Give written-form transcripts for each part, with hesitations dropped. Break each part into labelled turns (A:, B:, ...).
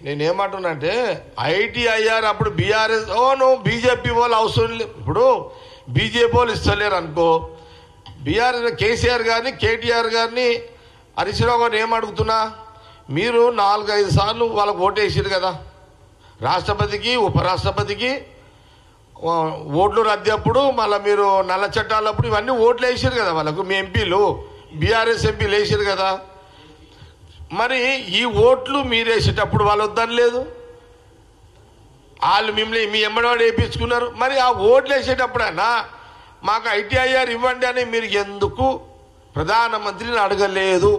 A: నేనేమంటున్నా అంటే ఐటీఐఆర్ అప్పుడు బీఆర్ఎస్ నువ్వు బీజేపీ వాళ్ళు అవసరం లేదు. ఇప్పుడు బీజేపీ వాళ్ళు ఇస్తలేరు అనుకో, బీఆర్ఎస్ కేసీఆర్ గారిని కేటీఆర్ గారిని హరీశ్రావు గారిని ఏమడుగుతున్నా, మీరు 4-5 సార్లు వాళ్ళకు ఓటేసారు కదా, రాష్ట్రపతికి ఉపరాష్ట్రపతికి ఓట్లు రద్దప్పుడు మళ్ళీ మీరు నల్ల చట్టాలప్పుడు ఇవన్నీ ఓట్లు వేసారు కదా వాళ్ళకు, మీ ఎంపీలు బీఆర్ఎస్ ఎంపీలు వేసారు కదా. మరి ఈ ఓట్లు మీరు వేసేటప్పుడు వాళ్ళు వద్దని లేదు, వాళ్ళు మిమ్మల్ని మీ ఎమ్మడివాడు వేయించుకున్నారు. మరి ఆ ఓట్లు వేసేటప్పుడైనా మాకు ఐటీఐఆర్ ఇవ్వండి అని మీరు ఎందుకు ప్రధానమంత్రిని అడగలేదు?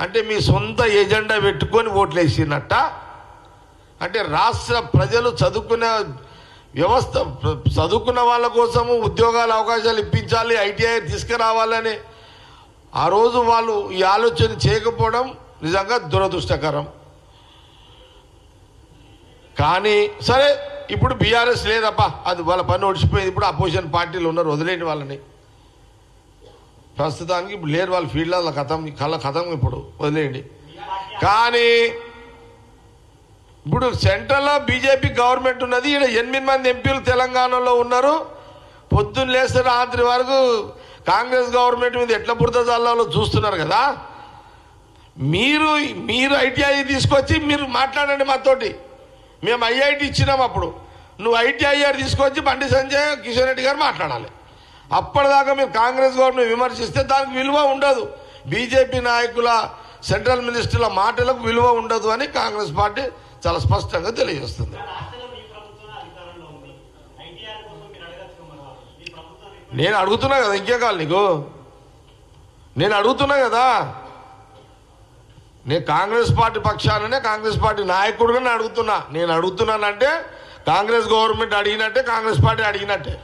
A: అంటే మీ సొంత ఎజెండా పెట్టుకొని ఓట్లు వేసినట్ట. అంటే రాష్ట్ర ప్రజలు చదువుకునే వ్యవస్థ, చదువుకున్న వాళ్ళ కోసము ఉద్యోగాల అవకాశాలు ఇప్పించాలి, ఐటీఐఆర్ తీసుకురావాలని ఆ రోజు వాళ్ళు ఈ ఆలోచన చేయకపోవడం నిజంగా దురదృష్టకరం. కానీ సరే, ఇప్పుడు బీఆర్ఎస్ లేదప్పా, అది వాళ్ళ పని ఒడిచిపోయింది. ఇప్పుడు అపోజిషన్ పార్టీలు ఉన్నారు, వదిలేండి వాళ్ళని. ప్రస్తుతానికి ఇప్పుడు లేరు వాళ్ళ ఫీల్డ్లో, కథం ఇప్పుడు వదిలేయండి. కానీ ఇప్పుడు సెంట్రల్లో బీజేపీ గవర్నమెంట్ ఉన్నది, ఇక్కడ 8 మంది ఎంపీలు తెలంగాణలో ఉన్నారు. పొద్దున్న లేస్తే రాత్రి వరకు కాంగ్రెస్ గవర్నమెంట్ మీద ఎట్లా బురద జల్లాలో చూస్తున్నారు కదా. మీరు ఐటీఐ తీసుకొచ్చి మీరు మాట్లాడండి మాతోటి, మేము ఐఐటి ఇచ్చినాం. అప్పుడు నువ్వు ఐటీఐఆర్ తీసుకొచ్చి బండి సంజయ్ కిషన్ రెడ్డి గారు మాట్లాడాలి. అప్పటిదాకా మీరు కాంగ్రెస్ గవర్నమెంట్ విమర్శిస్తే దానికి విలువ ఉండదు, బీజేపీ నాయకుల సెంట్రల్ మినిస్టర్ల మాటలకు విలువ ఉండదు అని కాంగ్రెస్ పార్టీ చాలా స్పష్టంగా తెలియజేస్తుంది. నేను అడుగుతున్నా కదా, ఇంకే కాదు నీకు, నేను అడుగుతున్నా కదా. నేను కాంగ్రెస్ పార్టీ పక్షాననే, కాంగ్రెస్ పార్టీ నాయకుడుగానే అడుగుతున్నా. నేను అడుగుతున్నానంటే కాంగ్రెస్ గవర్నమెంట్ అడిగినట్టే, కాంగ్రెస్ పార్టీ అడిగినట్టే.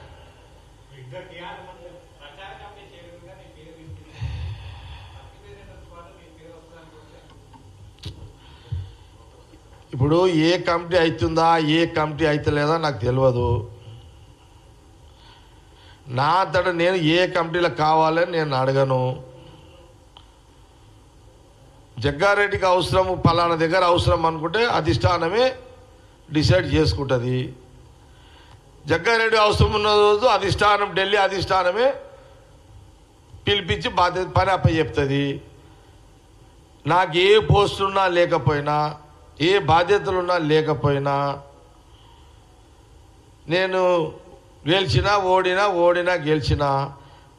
A: ఇప్పుడు ఏ కమిటీ అవుతుందా, ఏ కమిటీ అవుతలేదా నాకు తెలియదు. నా అంతటా నేను ఏ కమిటీలకు కావాలని నేను అడగను. జగ్గారెడ్డికి అవసరం, పలానా దగ్గర అవసరం అనుకుంటే అధిష్టానమే డిసైడ్ చేసుకుంటుంది. జగ్గారెడ్డి అవసరం ఉన్న రోజు అధిష్టానం, ఢిల్లీ అధిష్టానమే పిలిపించి పని అప్పచెప్తుంది. నాకు ఏ పోస్టులున్నా లేకపోయినా, ఏ బాధ్యతలున్నా లేకపోయినా, నేను గెలిచినా ఓడినా గెలిచినా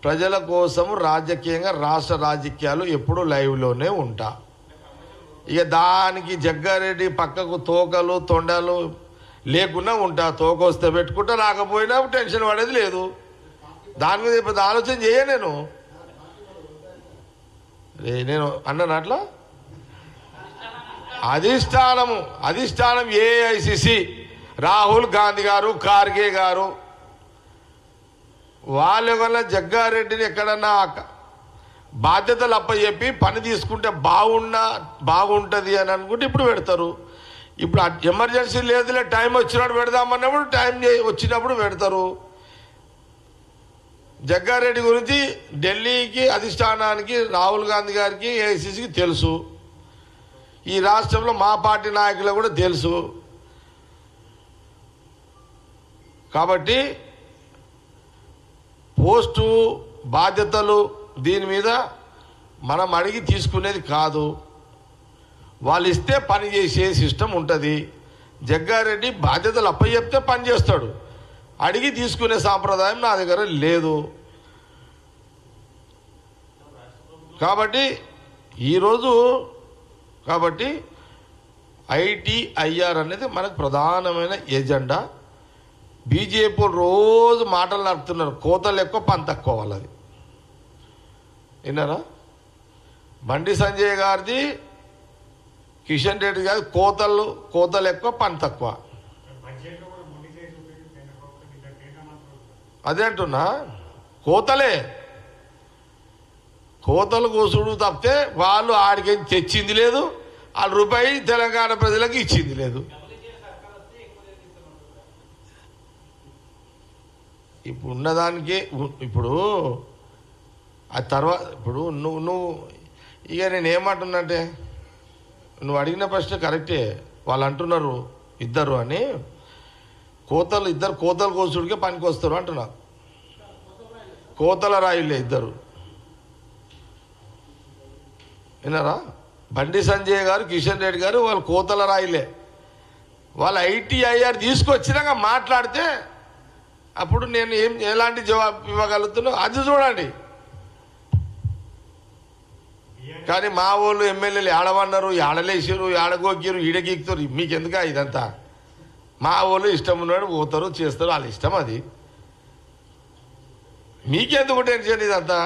A: ప్రజల కోసము రాజకీయంగా రాష్ట్ర రాజకీయాలు ఎప్పుడూ లైవ్లోనే ఉంటా. ఇక దానికి జగ్గారెడ్డి పక్కకు తోకలు తొండలు లేకుండా ఉంటా. తోక వస్తే పెట్టుకుంటా, రాకపోయినా టెన్షన్ పడేది లేదు. దాని మీద పెద్ద ఆలోచన చేయ. నేను అన్నాను అట్లా. అధిష్టానం ఏఐసిసి రాహుల్ గాంధీ గారు, ఖార్గే గారు, వాళ్ళ వల్ల జగ్గారెడ్డిని ఎక్కడన్నా బాధ్యతలు అప్పచెప్పి పని తీసుకుంటే బాగుంటుంది అని అనుకుంటే ఇప్పుడు పెడతారు. ఇప్పుడు ఎమర్జెన్సీ లేదులే, టైం వచ్చినప్పుడు పెడదామన్నప్పుడు టైం వచ్చినప్పుడు పెడతారు. జగ్గారెడ్డి గురించి ఢిల్లీకి, అధిష్టానానికి, రాహుల్ గాంధీ గారికి, ఏఐసిసికి తెలుసు. ఈ రాష్ట్రంలో మా పార్టీ నాయకులకు కూడా తెలుసు. కాబట్టి పోస్టు బాధ్యతలు దీని మీద మనం అడిగి తీసుకునేది కాదు. వాళ్ళు ఇస్తే పని చేసే సిస్టమ్ ఉంటుంది. జగ్గారెడ్డి బాధ్యతలు అప్పచెప్తే పని చేస్తాడు, అడిగి తీసుకునే సాంప్రదాయం నా దగ్గర లేదు. కాబట్టి ఈరోజు ఐటీఐఆర్ అనేది మనకు ప్రధానమైన ఎజెండా. బీజేపీ రోజు మాటలు నడుపుతున్నారు, కోతలు ఎక్కువ పని తక్కువ వాళ్ళది. విన్నారా? బండి సంజయ్ గారిది, కిషన్ రెడ్డి గారి కోతలు ఎక్కువ పని తక్కువ. అదే అంటున్నా, కోతలు కోసుడు తప్పితే వాళ్ళు ఆడికేం తెచ్చింది లేదు, వాళ్ళ రూపాయి తెలంగాణ ప్రజలకు ఇచ్చింది లేదు. ఇప్పుడు ఉన్నదానికి ఇప్పుడు ఆ తర్వాత ఇప్పుడు నువ్వు ఇక నేను ఏమంటున్నంటే నువ్వు అడిగిన ప్రశ్న కరెక్టే. వాళ్ళు అంటున్నారు ఇద్దరు అని, ఇద్దరు కోతలు కోసుడికే పనికి వస్తారు అంటున్నా. కోతల రాయిలే ఇద్దరు, విన్నారా? బండి సంజయ్ గారు, కిషన్ రెడ్డి గారు వాళ్ళు కోతల రాయిలే. వాళ్ళు ITIR తీసుకొచ్చినాక మాట్లాడితే అప్పుడు నేను ఎలాంటి జవాబు ఇవ్వగలుగుతున్నా అది చూడండి. కానీ మా వాళ్ళు ఎమ్మెల్యేలు ఏడవన్నారు, ఏడలేసారు, ఏడగోక్కిరు, ఈడగీక్తారు. మీకెందుక ఇదంతా? మా వాళ్ళు ఇష్టం ఉన్నాడు పోతారు, చేస్తారు, వాళ్ళ ఇష్టం అది. మీకెందుకు టెన్షన్ ఇదంతా?